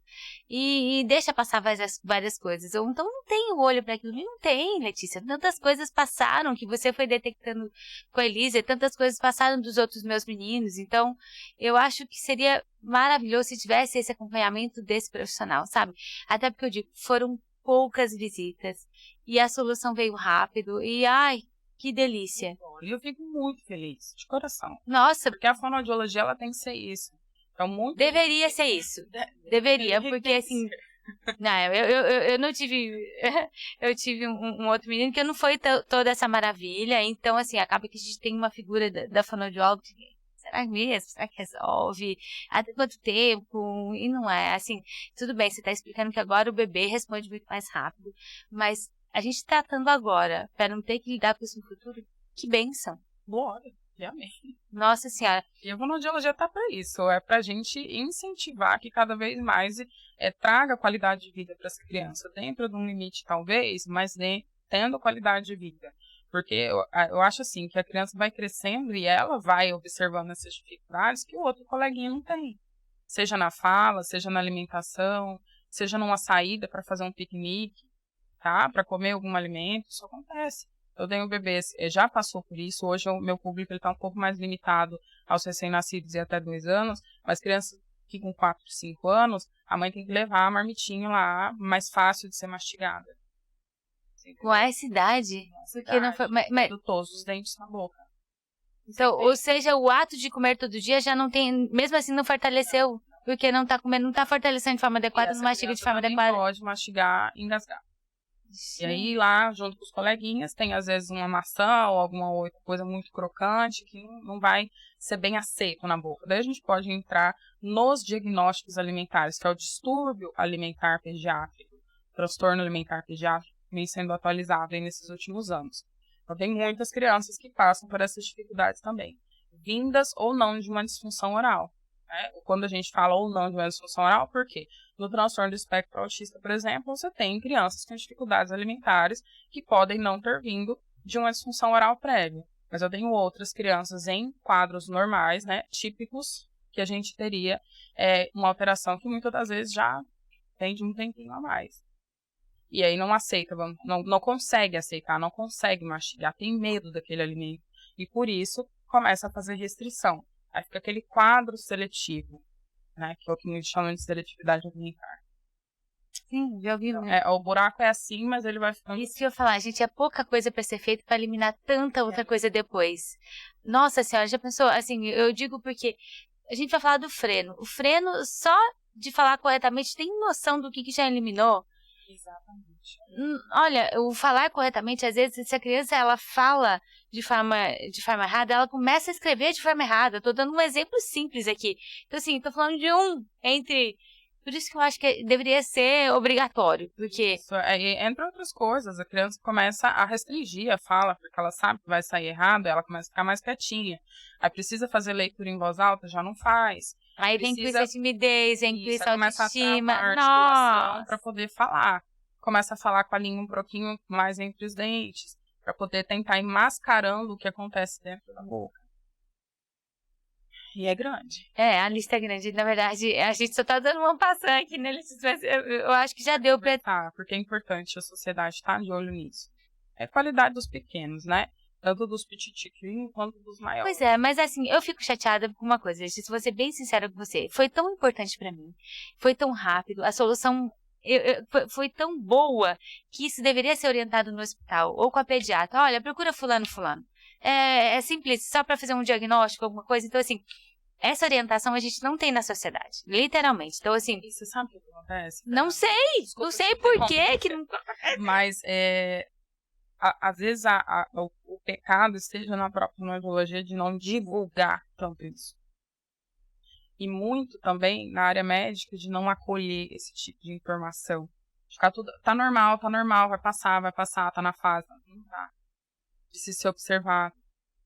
e deixa passar várias coisas. Ou então não tem o olho pra aquilo, não tem, Letícia, tantas coisas passaram que você foi detectando com a Elisa, tantas coisas passaram dos outros meus meninos, então eu acho que seria maravilhoso se tivesse esse acompanhamento desse profissional, sabe? Até porque eu digo, foram poucas visitas e a solução veio rápido e, ai, que delícia. E eu fico muito feliz, de coração. Nossa. Porque a fonoaudiologia, ela tem que ser isso. Então, deveria ser isso. Deveria, porque assim... Não, eu não tive... Eu tive um outro menino que não foi toda essa maravilha, então, assim, acaba que a gente tem uma figura da fonoaudióloga. será mesmo? Será que resolve? Até quanto tempo? E não é, assim, tudo bem, você tá explicando que agora o bebê responde muito mais rápido, mas a gente tratando agora, para não ter que lidar com isso no futuro, que bênção. Bora, amém. Nossa Senhora. E a fonoaudiologia tá para isso, é pra gente incentivar que cada vez mais traga qualidade de vida para essa criança, dentro de um limite talvez, mas tendo qualidade de vida. Porque eu acho assim, que a criança vai crescendo e ela vai observando essas dificuldades que o outro coleguinha não tem. Seja na fala, seja na alimentação, seja numa saída para fazer um piquenique, tá? Para comer algum alimento, isso acontece. Eu tenho bebês, já passou por isso, hoje o meu público está um pouco mais limitado aos recém-nascidos e até 2 anos, mas crianças que com 4, 5 anos, a mãe tem que levar a marmitinha lá, mais fácil de ser mastigada. Com essa idade? Porque não foi, mas todos os dentes na boca. Então, ou seja, o ato de comer todo dia já não tem, mesmo assim não fortaleceu, porque não tá comendo, não tá fortalecendo de forma adequada, não mastiga de forma adequada. Pode mastigar e engasgar. E aí lá, junto com os coleguinhas, tem às vezes uma maçã ou alguma outra coisa muito crocante que não vai ser bem aceito na boca. Daí a gente pode entrar nos diagnósticos alimentares, que é o distúrbio alimentar pediátrico, transtorno alimentar pediátrico, que vem sendo atualizado aí nesses últimos anos. Então tem muitas crianças que passam por essas dificuldades também, vindas ou não de uma disfunção oral. Né? Quando a gente fala ou não de uma disfunção oral, por quê? No transtorno do espectro autista, por exemplo, você tem crianças com dificuldades alimentares que podem não ter vindo de uma disfunção oral prévia. Mas eu tenho outras crianças em quadros normais, né, típicos, que a gente teria uma alteração que muitas das vezes já tem de um tempinho a mais. E aí não aceita, não consegue aceitar, não consegue mastigar, tem medo daquele alimento. E por isso começa a fazer restrição. Aí fica aquele quadro seletivo, né, que é o que a gente chama de seletividade alimentar. Sim, já ouvi. Então, o buraco é assim, mas ele vai ficando... Isso que eu ia falar, gente, é pouca coisa para ser feita para eliminar tanta outra coisa depois. Nossa Senhora, já pensou? Assim, eu digo porque a gente vai falar do freno. O freno, só de falar corretamente, tem noção do que já eliminou? Exatamente. Olha, o falar corretamente, às vezes, se a criança ela fala de forma errada, ela começa a escrever de forma errada. Estou dando um exemplo simples aqui. Então, assim, estou falando de entre... Por isso que eu acho que deveria ser obrigatório, porque... Isso, entre outras coisas, a criança começa a restringir a fala, porque ela sabe que vai sair errado, ela começa a ficar mais quietinha. Aí precisa fazer leitura em voz alta, já não faz. Aí vem com isso a timidez, vem com isso a autoestima. Nossa! Para poder falar. Começa a falar com a língua um pouquinho mais entre os dentes, para poder tentar ir mascarando o que acontece dentro da boca. E é grande. A lista é grande. Na verdade, a gente só tá dando uma passada aqui na lista, mas eu acho que já deu pra... Tá, porque é importante a sociedade estar de olho nisso. É a qualidade dos pequenos, né? Tanto dos pititiquinhos quanto dos maiores. Pois é, mas assim, eu fico chateada com uma coisa, gente, se vou ser bem sincera com você. Foi tão importante pra mim, foi tão rápido, a solução foi tão boa que isso deveria ser orientado no hospital ou com a pediatra. Olha, procura fulano. É simples, só pra fazer um diagnóstico, alguma coisa. Então, assim, essa orientação a gente não tem na sociedade, literalmente. Então, assim... E você sabe o que acontece? Não sei, não sei por quê que não... Mas, às vezes, o pecado esteja na própria fonoaudiologia de não divulgar tanto isso. E muito também na área médica de não acolher esse tipo de informação. Ficar tudo, tá normal, vai passar, tá na fase. Não tá. De se observar.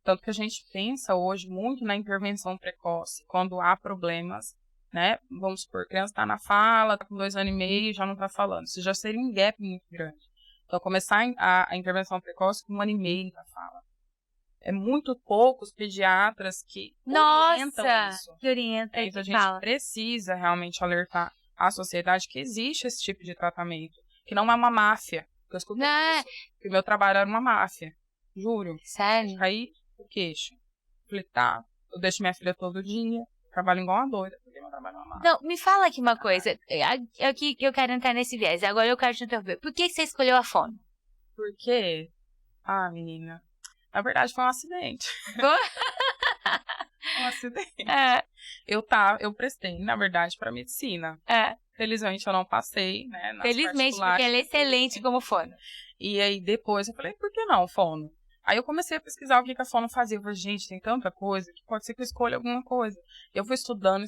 Tanto que a gente pensa hoje muito na intervenção precoce, quando há problemas, né? Vamos supor, a criança está na fala, tá com 2 anos e meio, já não está falando. Isso já seria um gap muito grande. Então, começar a intervenção precoce com 1 ano e meio da fala. É muito poucos pediatras que orientam isso. Que orienta, então, a gente precisa realmente alertar a sociedade que existe esse tipo de tratamento, que não é uma máfia. Eu escutei isso, que o meu trabalho era uma máfia. Juro. Sério? Aí, o queixo. Falei, tá, eu deixo minha filha todo dia, trabalho igual uma doida, porque meu trabalho é uma máfia. Não, me fala aqui uma coisa, que eu quero entrar nesse viés, agora eu quero te interromper. Por que você escolheu a fono? Por quê? Ah, menina, na verdade foi um acidente. Um acidente. Eu prestei, na verdade, para medicina. Felizmente eu não passei, né? Felizmente, porque ela é excelente como fono. E aí depois eu falei, por que não fono? Aí eu comecei a pesquisar o que a fono fazia. Eu falei, gente, tem tanta coisa que pode ser que eu escolha alguma coisa. Eu fui estudando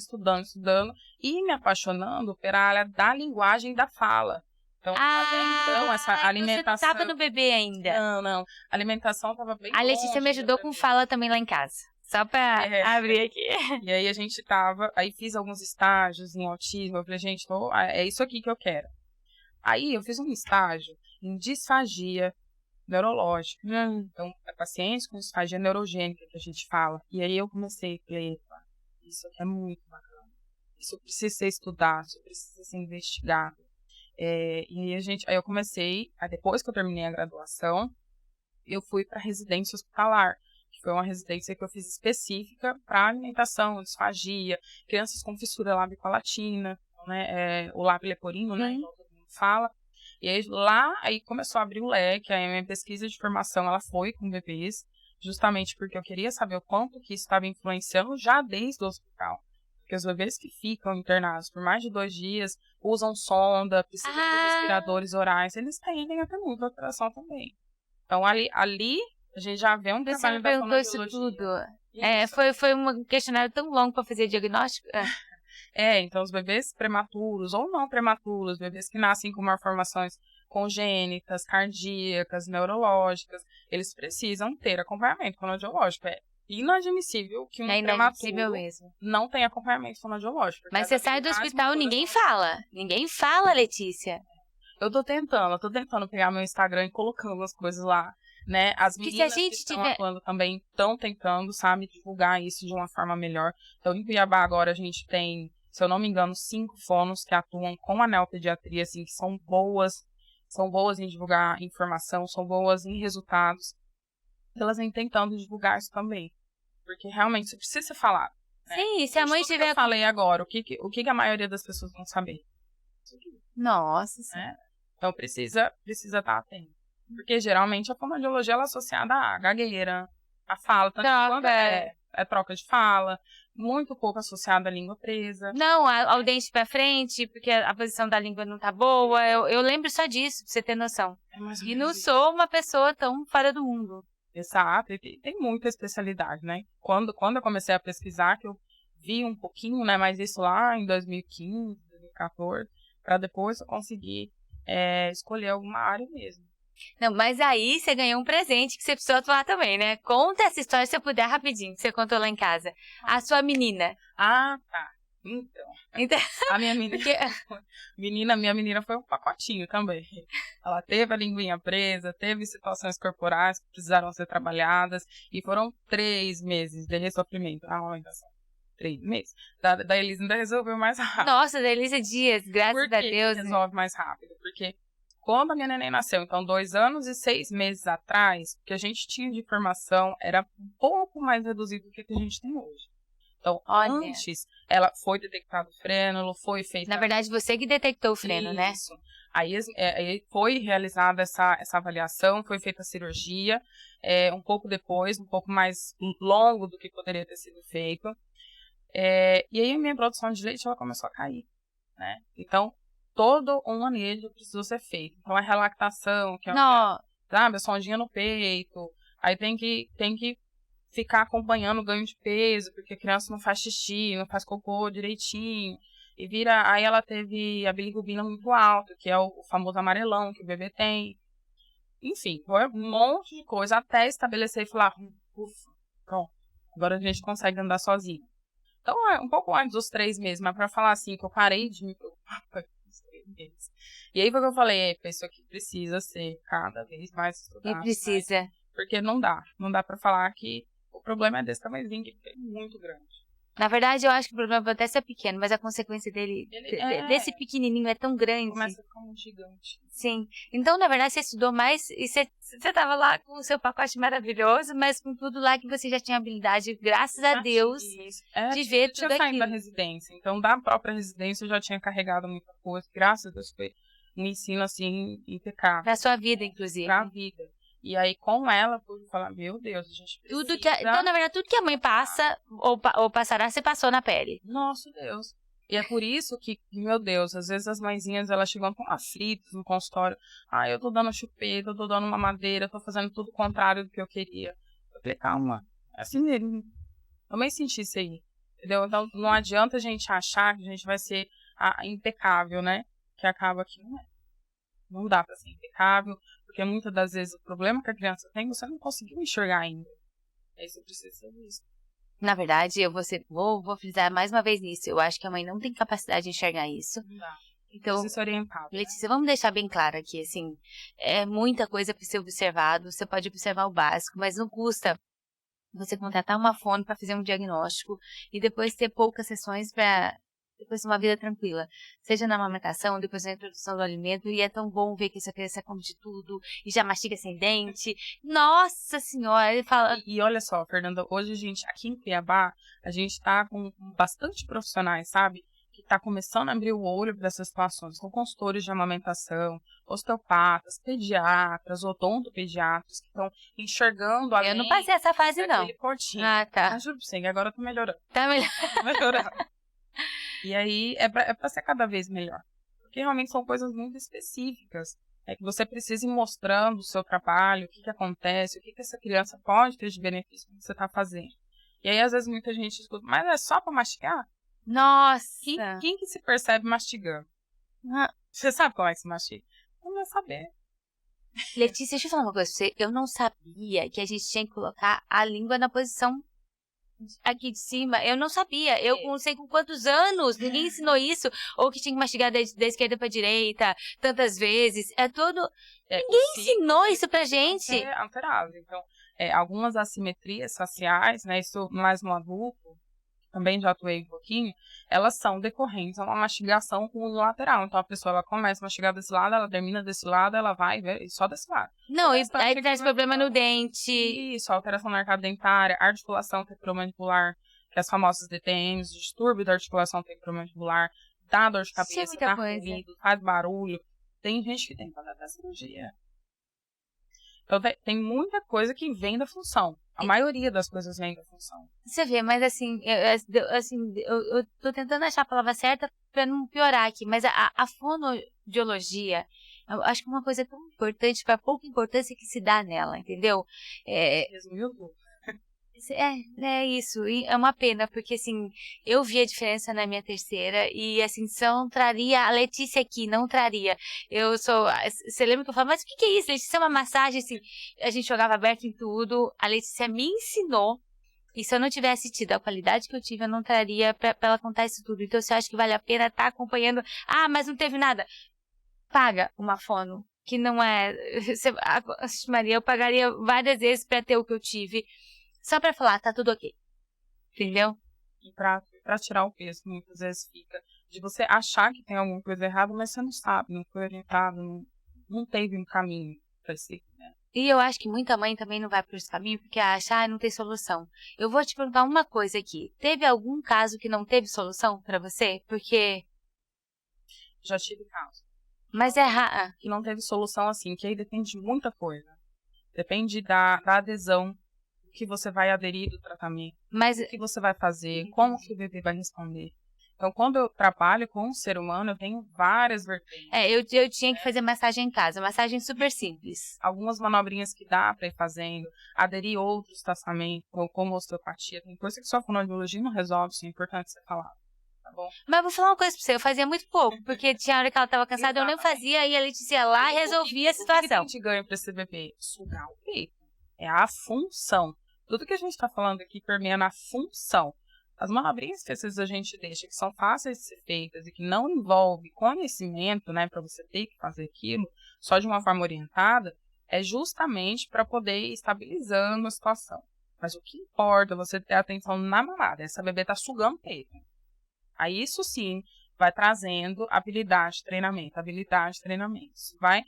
e me apaixonando pela área da linguagem e da fala. Então, até então, essa alimentação... Você estava no bebê ainda. Não. A alimentação estava bem A Letícia me ajudou com fala também lá em casa. Só pra abrir aqui. E aí a gente aí fiz alguns estágios em autismo. Eu falei, gente, é isso aqui que eu quero. Aí eu fiz um estágio em disfagia neurológica. Então, é pacientes com disfagia neurogênica que a gente fala. E aí eu comecei a falar, isso aqui é muito bacana. Isso precisa ser estudado, isso precisa ser investigado. E aí eu comecei, depois que eu terminei a graduação, eu fui para residência hospitalar, que foi uma residência que eu fiz específica para alimentação, disfagia, crianças com fissura lábico-palatina, né, o lábio leporino, né, então todo mundo fala. E aí aí começou a abrir o leque, a minha pesquisa de formação ela foi com bebês, justamente porque eu queria saber o quanto que isso estava influenciando já desde o hospital. Porque os bebês que ficam internados por mais de 2 dias, usam sonda, precisam de respiradores orais, eles tendem a ter muita alteração também. Então, ali a gente já vê um trabalho da fonoaudiologia. Isso tudo. Foi um questionário tão longo para fazer diagnóstico. Então os bebês prematuros ou não prematuros, bebês que nascem com malformações congênitas, cardíacas, neurológicas, eles precisam ter acompanhamento fonoaudiológico. É inadmissível que um prematuro mesmo. não tenha acompanhamento fonoaudiológico. Mas você sai do hospital, ninguém fala. Ninguém fala, Letícia. Eu tô tentando pegar meu Instagram e colocando as coisas lá, né? As meninas que estão atuando também estão tentando, sabe, divulgar isso de uma forma melhor. Então, em Cuiabá agora a gente tem, se eu não me engano, 5 fonos que atuam com a neopediatria, assim, que são boas em divulgar informação, são boas em resultados. Elas vêm tentando divulgar isso também, porque realmente isso precisa ser falado. Né? Sim, se a mãe tiver... Eu falei agora, o que a maioria das pessoas vão saber? Nossa. Né? Então precisa estar atento. Porque geralmente a fonoaudiologia ela é associada à gagueira, à fala. Quando é troca de fala, muito pouco associada à língua presa. Não, ao dente pra frente, porque a posição da língua não tá boa. Eu lembro só disso, pra você ter noção. E não sou uma pessoa tão fora do mundo. Exato, e tem muita especialidade, né? Quando eu comecei a pesquisar, que eu vi um pouquinho, né? Mas isso lá em 2015, 2014, para depois eu conseguir escolher alguma área mesmo. Não, mas aí você ganhou um presente que você precisou atuar também, né? Conta essa história se eu puder rapidinho, que você contou lá em casa. A sua menina. Ah, tá. Então a minha menina, minha menina foi um pacotinho também. Ela teve a linguinha presa, teve situações corporais que precisaram ser trabalhadas e foram 3 meses de ressofrimento. A amamentação. 3 meses. Da Elisa ainda resolveu mais rápido. Nossa, da Elisa Dias, graças a Deus. Resolve mais rápido, porque quando a minha neném nasceu, então 2 anos e 6 meses atrás, o que a gente tinha de informação era um pouco mais reduzido do que a gente tem hoje. Então, antes, ela foi detectado o frênulo, foi feita... Na verdade, você que detectou o freno, né? Isso. Aí foi realizada essa avaliação, foi feita a cirurgia, um pouco depois, um pouco mais longo do que poderia ter sido feito. E aí a minha produção de leite ela começou a cair, né? Então, todo um manejo precisou ser feito. Então, a relactação, que é sabe, a sondinha no peito, aí tem que ficar acompanhando o ganho de peso, porque a criança não faz xixi, não faz cocô direitinho. Aí ela teve a bilirrubina muito alta, que é o famoso amarelão que o bebê tem. Enfim, foi um monte de coisa até estabelecer e falar, ufa, pronto, agora a gente consegue andar sozinho. Então, um pouco antes dos 3 meses, mas pra falar assim, que eu parei de me preocupar com os 3 meses. E aí foi que eu falei, isso aqui precisa ser cada vez mais estudado. E precisa. Né? Porque não dá pra falar que o problema é desse tamanhozinho, que é muito grande. Na verdade, eu acho que o problema pode até ser pequeno, mas a consequência desse pequenininho é tão grande. Começa a ficar um gigante. Sim. Então, na verdade, você estudou mais e você tava lá com o seu pacote maravilhoso, mas com tudo lá que você já tinha habilidade, graças a Deus, de ver tudo aquilo. Eu tinha saído da residência, então da própria residência eu já tinha carregado muita coisa. Graças a Deus, foi um ensino, assim, impecável. Pra sua vida, inclusive. Pra vida. E aí, com ela, pude falar, meu Deus, a gente precisa... Então, na verdade, tudo que a mãe passa ou passará, você passou na pele. Nossa Deus. E é por isso que, meu Deus, às vezes as mãezinhas, elas chegam tão aflitas no consultório. Ah, eu tô dando chupeta, eu tô dando mamadeira, eu tô fazendo tudo o contrário do que eu queria. Eu falei, calma, é assim mesmo. Também senti isso aí, entendeu? Então, não adianta a gente achar que a gente vai ser impecável, né? Que acaba que não é. Não dá pra ser impecável, porque muitas das vezes o problema que a criança tem, você não conseguiu enxergar ainda. Aí você precisa ser visto. Na verdade, vou frisar mais uma vez nisso. Eu acho que a mãe não tem capacidade de enxergar isso. Não dá. Então, Precisa ser orientado. Letícia, vamos deixar bem claro aqui, assim, é muita coisa para ser observado. Você pode observar o básico, mas não custa você contratar uma fono para fazer um diagnóstico e depois ter poucas sessões para depois ter uma vida tranquila. Seja na amamentação, depois na introdução do alimento, e é tão bom ver que essa criança come de tudo e já mastiga sem dente. Nossa Senhora, ele fala... E olha só, Fernanda, hoje a gente, aqui em Cuiabá, a gente tá com bastante profissionais, sabe? Que tá começando a abrir o olho para essas situações, com consultores de amamentação, osteopatas, pediatras, odontopediatras, que estão enxergando além... Eu não passei essa fase, não. Portinho. Ah, tá. Mas juro pra você, agora eu tô melhorando. Tá melhor. Tô melhorando. E aí, é pra ser cada vez melhor. Porque realmente são coisas muito específicas. É que você precisa ir mostrando o seu trabalho, o que acontece, o que essa criança pode ter de benefício que você está fazendo. E aí, às vezes, muita gente escuta, mas é só para mastigar? Nossa! Quem que se percebe mastigando? Você sabe como é que se mastiga? Não vai saber. Letícia, deixa eu falar uma coisa pra você. Eu não sabia que a gente tinha que colocar a língua na posição aqui de cima. Eu não sabia. Eu não sei com quantos anos. Ninguém ensinou isso. Ou que tinha que mastigar da esquerda pra direita tantas vezes. É todo... Ninguém ensinou isso pra gente. É alterado. Então, algumas assimetrias faciais, né? Isso mais no adulto, também já atuei um pouquinho, elas são decorrentes a uma mastigação unilateral. Então, a pessoa ela começa a mastigar desse lado, ela termina desse lado, ela vai só desse lado. Não, e aí traz problema no dente. Isso, alteração na arcada dentária, articulação temporomandibular, que é as famosas DTMs, distúrbio da articulação temporomandibular, dá dor de cabeça, dá ruído, faz barulho. Tem gente que tem que fazer até cirurgia. Então, tem muita coisa que vem da função. A maioria das coisas vem da função. Você vê, mas assim, eu tô tentando achar a palavra certa pra não piorar aqui, mas a fonoaudiologia, eu acho que é uma coisa tão importante para pouca importância que se dá nela, entendeu? Resumiu tudo. É isso, e é uma pena, porque assim, eu vi a diferença na minha terceira e assim, se eu não traria a Letícia aqui, não traria. Você lembra que eu falava, mas o que é isso? Letícia é uma massagem, assim, a gente jogava aberto em tudo, a Letícia me ensinou, e se eu não tivesse tido a qualidade que eu tive, eu não traria pra ela contar isso tudo. Então, você acha que vale a pena estar acompanhando? Ah, mas não teve nada. Paga uma fono, que não é... Maria, eu pagaria várias vezes pra ter o que eu tive. Só pra falar, tá tudo ok. Entendeu? E pra tirar o peso, muitas vezes fica de você achar que tem alguma coisa errada, mas você não sabe, não foi orientado, não teve um caminho pra seguir, né? E eu acho que muita mãe também não vai por esse caminho porque acha, não tem solução. Eu vou te perguntar uma coisa aqui. Teve algum caso que não teve solução pra você? Porque... Já tive caso. Mas é raro. Que não teve solução assim, que aí depende de muita coisa. Depende da adesão que você vai aderir do tratamento, o que você vai fazer, como que o bebê vai responder. Então, quando eu trabalho com um ser humano, eu tenho várias vertentes. Eu tinha que fazer massagem em casa, massagem super simples. Algumas manobrinhas que dá para ir fazendo, aderir outros tratamentos, como osteopatia, tem coisa que só a fonoaudiologia não resolve, isso é importante você falar. Tá bom? Mas eu vou falar uma coisa pra você, eu fazia muito pouco, porque tinha hora que ela tava cansada, eu nem fazia, e a Letícia ia lá e resolvia a situação. O que a gente ganha para esse bebê? Sugar o peito. É a função. Tudo que a gente está falando aqui permeia na função. As manobrinhas que às vezes a gente deixa, que são fáceis de ser feitas e que não envolve conhecimento, né, para você ter que fazer aquilo, só de uma forma orientada, é justamente para poder ir estabilizando a situação. Mas o que importa é você ter atenção na mamada. Essa bebê está sugando o peito. Aí isso sim vai trazendo habilidade de treinamento. Isso vai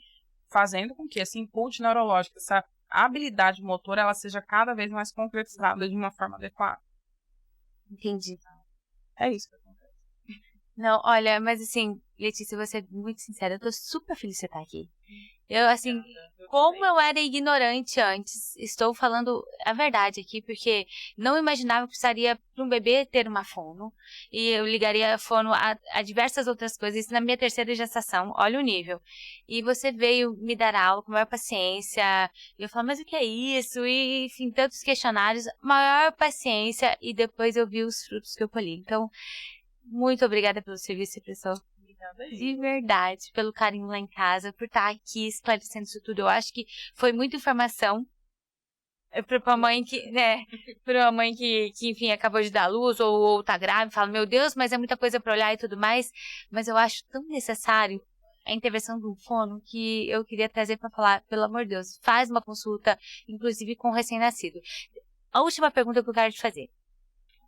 fazendo com que esse input neurológico, essa a habilidade motora ela seja cada vez mais concretizada de uma forma adequada. Entendi. É isso que acontece. Não, olha, mas assim, Letícia, você é muito sincera, eu tô super feliz de você estar aqui. Eu, assim, como eu era ignorante antes, estou falando a verdade aqui, porque não imaginava que precisaria para um bebê ter uma fono, e eu ligaria a fono a diversas outras coisas, isso na minha terceira gestação, olha o nível. E você veio me dar aula com maior paciência, e eu falo, mas o que é isso? E, enfim, tantos questionários, maior paciência, e depois eu vi os frutos que eu colhi. Então, muito obrigada pelo serviço, pessoal. De verdade, pelo carinho lá em casa, por estar aqui esclarecendo isso tudo. Eu acho que foi muita informação para uma mãe que, né, para uma mãe que, enfim, acabou de dar luz ou tá grávida, fala, meu Deus, mas é muita coisa para olhar e tudo mais. Mas eu acho tão necessário a intervenção do fono que eu queria trazer para falar, pelo amor de Deus, faz uma consulta, inclusive com o recém-nascido. A última pergunta que eu quero te fazer.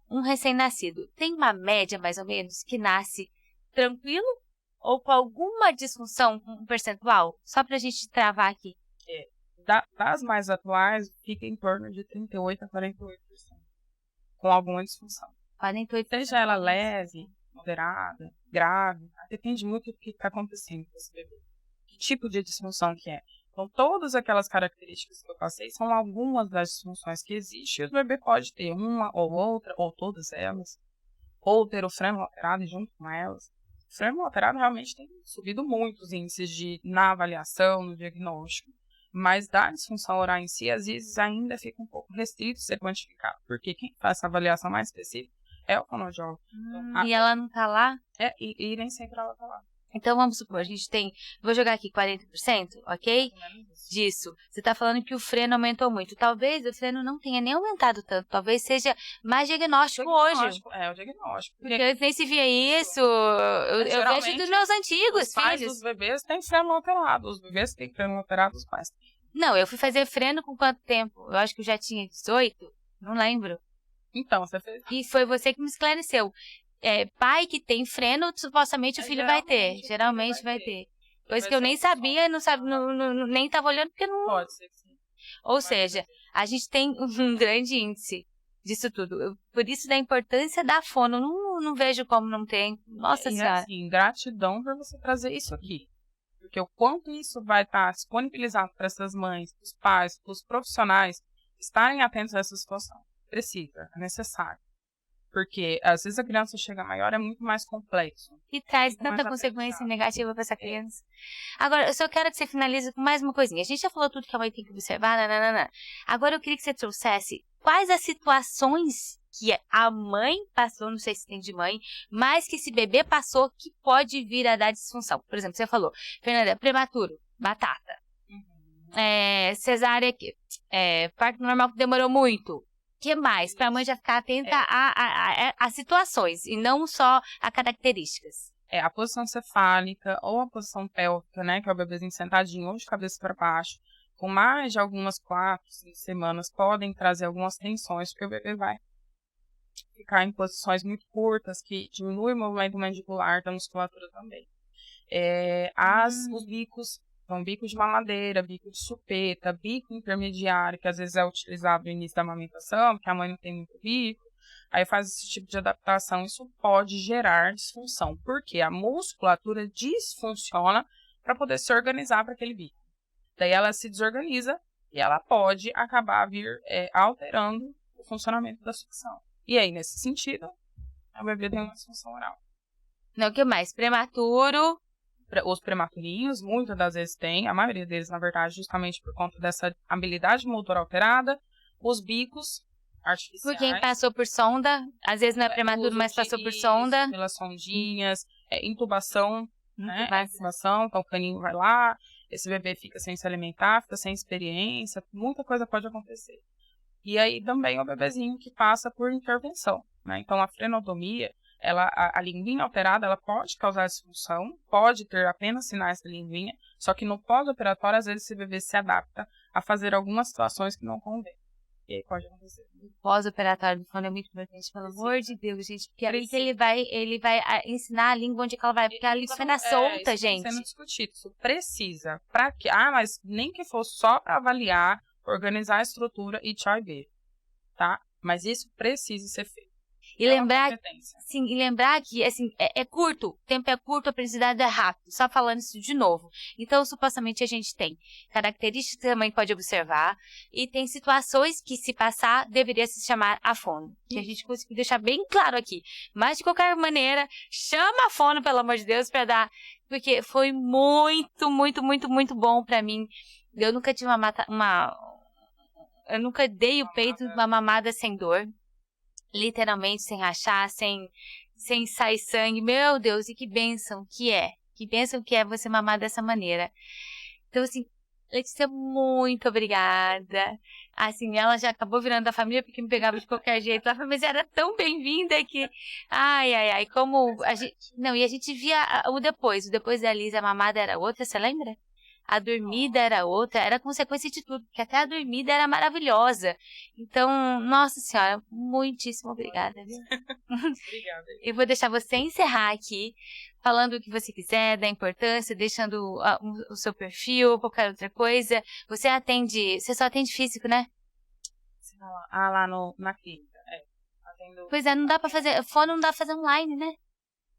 Um recém-nascido tem uma média, mais ou menos, que nasce tranquilo ou com alguma disfunção, um percentual? Só pra gente travar aqui. Das mais atuais, fica em torno de 38% a 48%, com alguma disfunção. 48%. Seja ela leve, moderada, grave, depende muito do que está acontecendo com esse bebê. Que tipo de disfunção que é. Então, todas aquelas características que eu passei são algumas das disfunções que existem. O bebê pode ter uma ou outra, ou todas elas, ou ter o freno alterado junto com elas. O freno alterado realmente tem subido muito os índices na avaliação, no diagnóstico. Mas da disfunção oral em si, às vezes ainda fica um pouco restrito ser quantificado. Porque quem faz essa avaliação mais específica é o fonoaudiólogo. E ela não tá lá? E nem sempre ela tá lá. Então, vamos supor, a gente tem, vou jogar aqui 40%, ok? Disso. Você tá falando que o freno aumentou muito. Talvez o freno não tenha nem aumentado tanto. Talvez seja mais diagnóstico hoje. É, o diagnóstico. Porque antes nem se via isso. Eu vejo dos meus antigos os pais filhos. Os bebês têm freno alterado. Os bebês têm freno alterado, os pais. Não, eu fui fazer freno com quanto tempo? Eu acho que eu já tinha 18. Não lembro. Então, você fez. E foi você que me esclareceu. Pai que tem freno, supostamente o filho vai ter. Geralmente vai ter. Coisa que eu nem sabia, nem estava olhando porque não. Pode ser que sim. Ou seja, a gente tem um grande índice disso tudo. Por isso da importância da fono. Não vejo como não tem. Nossa Senhora. Assim, gratidão por você trazer isso aqui. Porque o quanto isso vai estar disponibilizado para essas mães, os pais, os profissionais estarem atentos a essa situação. Precisa, é necessário. Porque às vezes a criança chega maior, é muito mais complexo. E traz tanta consequência negativa para essa criança. Agora, eu só quero que você finalize com mais uma coisinha. A gente já falou tudo que a mãe tem que observar, nananana. Agora eu queria que você trouxesse quais as situações que a mãe passou, não sei se tem de mãe, mas que esse bebê passou que pode vir a dar disfunção. Por exemplo, você falou, Fernanda, prematuro, batata. Cesárea, parto normal que demorou muito. O que mais? Para a mãe já ficar atenta a situações e não só a características. A posição cefálica ou a posição pélvica, né, que é o bebezinho sentadinho ou de cabeça para baixo, com mais de algumas 4, 5 semanas, podem trazer algumas tensões, porque o bebê vai ficar em posições muito curtas, que diminui o movimento mandibular da musculatura também. Os bicos, então bico de mamadeira, bico de chupeta, bico intermediário, que às vezes é utilizado no início da amamentação, porque a mãe não tem muito bico, aí faz esse tipo de adaptação, isso pode gerar disfunção, porque a musculatura disfunciona para poder se organizar para aquele bico. Daí ela se desorganiza e ela pode acabar alterando o funcionamento da sucção. E aí, nesse sentido, o bebê tem uma disfunção oral. Não, o que mais? Prematuro. Os prematurinhos, muitas das vezes tem, a maioria deles, na verdade, justamente por conta dessa habilidade motora alterada. Os bicos artificiais. Por quem passou por sonda, às vezes não é prematuro, mas passou por sonda. Pelas sondinhas, intubação, né? Intubação, então o caninho vai lá, esse bebê fica sem se alimentar, fica sem experiência, muita coisa pode acontecer. E aí também o bebezinho que passa por intervenção, né? Então a frenotomia, a linguinha alterada, ela pode causar disfunção, pode ter apenas sinais da linguinha, só que no pós-operatório, às vezes esse bebê se adapta a fazer algumas situações que não convém. E aí pode acontecer. O pós-operatório do fono é muito importante, pelo amor de Deus, gente. Porque ele vai ensinar a língua onde ela vai, porque a língua vai na solta, gente. Sendo discutido, isso precisa. Pra quê? Mas nem que fosse só para avaliar, organizar a estrutura e tchau e beijo, tá? Mas isso precisa ser feito. E É uma lembrar, competência. sim, e lembrar que assim, é curto, o tempo é curto, o aprendizado é rápido. Só falando isso de novo. Então, supostamente, a gente tem características que também pode observar e tem situações que, se passar, deveria se chamar a fono. Que a gente conseguiu deixar bem claro aqui. Mas, de qualquer maneira, chama a fono, pelo amor de Deus, para dar... Porque foi muito, muito, muito, muito bom para mim. Eu nunca tive eu nunca dei o peito uma mamada sem dor. Literalmente, sem rachar, sem sair sangue. Meu Deus, e que bênção que é. Que bênção que é você mamar dessa maneira. Então, assim, Letícia, muito obrigada. Assim, ela já acabou virando da família porque me pegava de qualquer jeito lá, mas era tão bem-vinda que... Ai, ai, ai, como a gente... Não, e a gente via o depois da Lisa, a mamada era outra, você lembra? A dormida era outra, era consequência de tudo, porque até a dormida era maravilhosa. Então, nossa senhora, muitíssimo obrigada, viu? Obrigada. Eu vou deixar você encerrar aqui, falando o que você quiser, da importância, deixando o seu perfil, ou qualquer outra coisa. Você só atende físico, né? Lá na clínica, atendo... Pois é, não dá pra fazer, fono não dá pra fazer online, né?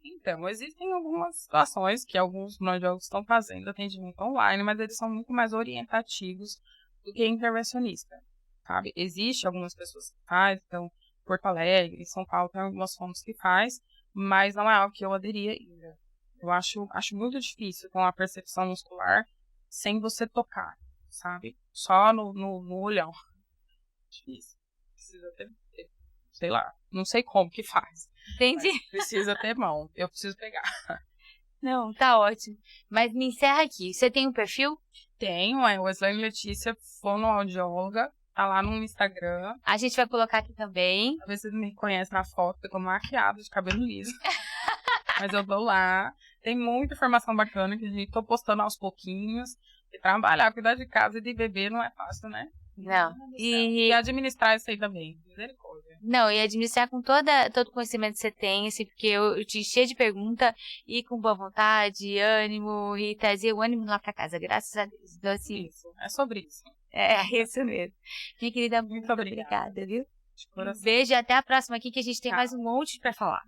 Então, existem algumas situações que alguns fonoaudiólogos estão fazendo atendimento online, mas eles são muito mais orientativos do que intervencionista, sabe? Existe algumas pessoas que fazem, então, Porto Alegre, São Paulo tem algumas fonos que faz, mas não é algo que eu aderiria ainda. Eu acho muito difícil com a percepção muscular sem você tocar, sabe? Só no olhão. Difícil. Precisa ter, sei lá, não sei como que faz. Entendi. Precisa ter mão. Eu preciso pegar. Não, tá ótimo. Mas me encerra aqui. Você tem um perfil? Tenho, Weslane Letícia, fonoaudióloga. Tá lá no Instagram. A gente vai colocar aqui também. Talvez vocês me conhecem na foto, eu tô maquiada, de cabelo liso. Mas eu tô lá. Tem muita informação bacana que a gente tô postando aos pouquinhos. E trabalhar, cuidar de casa e de bebê não é fácil, né? Não. E administrar isso aí também. Misericórdia. Não, e administrar com todo o conhecimento que você tem, assim, porque eu te enchei de pergunta e com boa vontade, ânimo, e trazer o ânimo lá pra casa, graças a Deus. Então, assim, Isso, é sobre isso. é isso mesmo. Minha querida, Muito obrigada, viu? De coração. Beijo e até a próxima aqui, que a gente tem mais um monte pra falar.